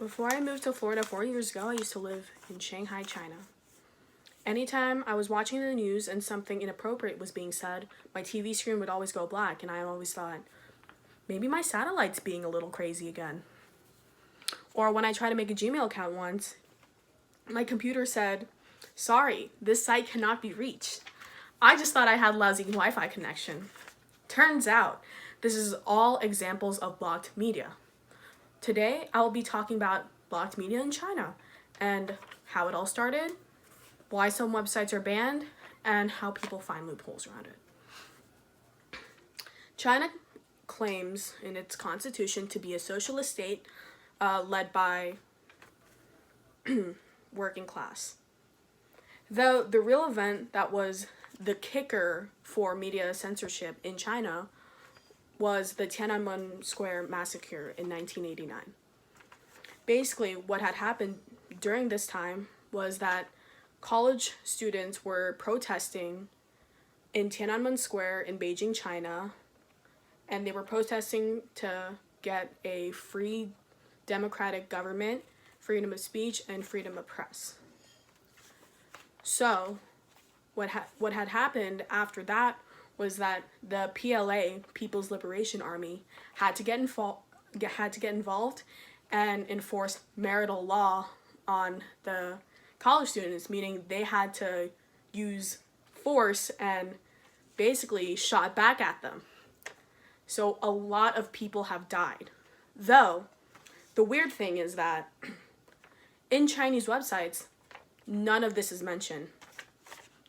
Before I moved to Florida 4 years ago, I used to live in Shanghai, China. Anytime I was watching the news and something inappropriate was being said, my TV screen would always go black, and I always thought, maybe my satellite's being a little crazy again. Or when I tried to make a Gmail account once, my computer said, sorry, this site cannot be reached. I just thought I had lousy Wi-Fi connection. Turns out, this is all examples of blocked media. Today, I will be talking about blocked media in China and how it all started, why some websites are banned, and how people find loopholes around it. China claims in its constitution to be a socialist state led by working class. Though the real event that was the kicker for media censorship in China was the Tiananmen Square massacre in 1989. Basically, what had happened during this time was that college students were protesting in Tiananmen Square in Beijing, China, and they were protesting to get a free democratic government, freedom of speech, and freedom of press. So, what had happened after that was that the PLA, People's Liberation Army, had to get involved and enforce marital law on the college students, meaning they had to use force and basically shot back at them. So a lot of people have died. Though, the weird thing is that in Chinese websites, none of this is mentioned.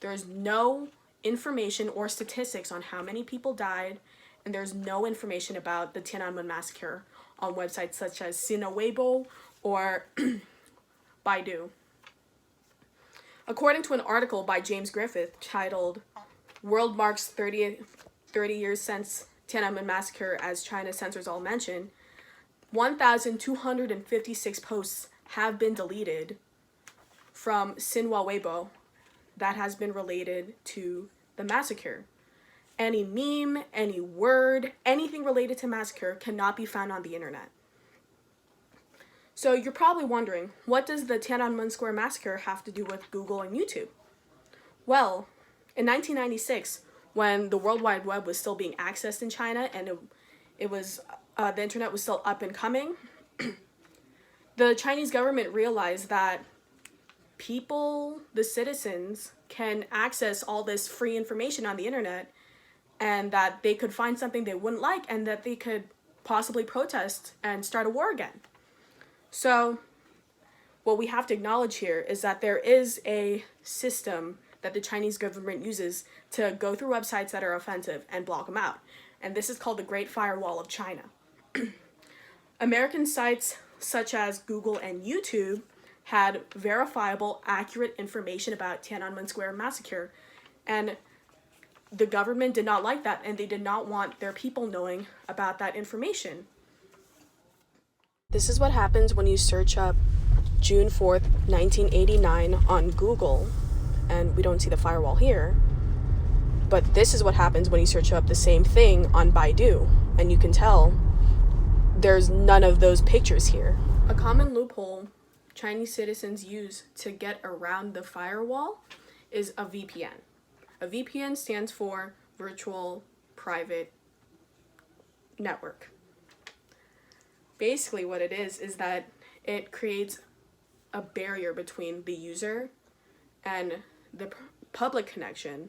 There's no information or statistics on how many people died, and there's no information about the Tiananmen massacre on websites such as Sina Weibo or Baidu. According to an article by James Griffith titled World Marks 30 Years Since Tiananmen Massacre as China Censors All Mention, 1,256 posts have been deleted from Xinhua Weibo that has been related to the massacre. Any meme, any word, anything related to massacre cannot be found on the internet. So you're probably wondering, what does the Tiananmen Square massacre have to do with Google and YouTube? Well, in 1996, when the World Wide Web was still being accessed in China and it was the internet was still up and coming, the Chinese government realized that people, the citizens, can access all this free information on the internet, and that they could find something they wouldn't like, and that they could possibly protest and start a war again. So what we have to acknowledge here is that there is a system that the Chinese government uses to go through websites that are offensive and block them out. And this is called the Great Firewall of China. American sites such as Google and YouTube had verifiable, accurate information about Tiananmen Square massacre, and the government did not like that, and they did not want their people knowing about that information. This is what happens when you search up June 4th, 1989 on Google, and we don't see the firewall here, but this is what happens when you search up the same thing on Baidu, and you can tell there's none of those pictures here. A common loophole Chinese citizens use to get around the firewall is a VPN. A VPN stands for Virtual Private Network. Basically what it is that it creates a barrier between the user and the public connection,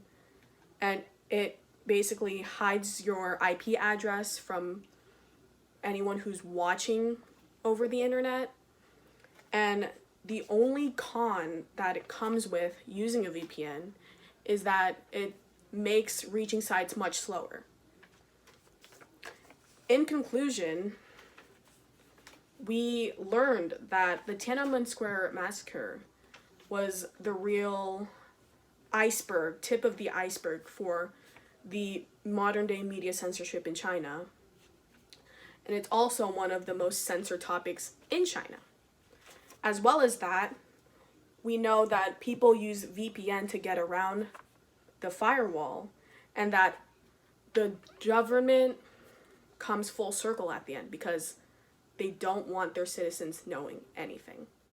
and it basically hides your IP address from anyone who's watching over the internet. And the only con that it comes with using a VPN is that it makes reaching sites much slower. In conclusion, we learned that the Tiananmen Square massacre was the real iceberg, tip of the iceberg for the modern day media censorship in China. And it's also one of the most censored topics in China. As well as that, we know that people use VPN to get around the firewall, and that the government comes full circle at the end, because they don't want their citizens knowing anything.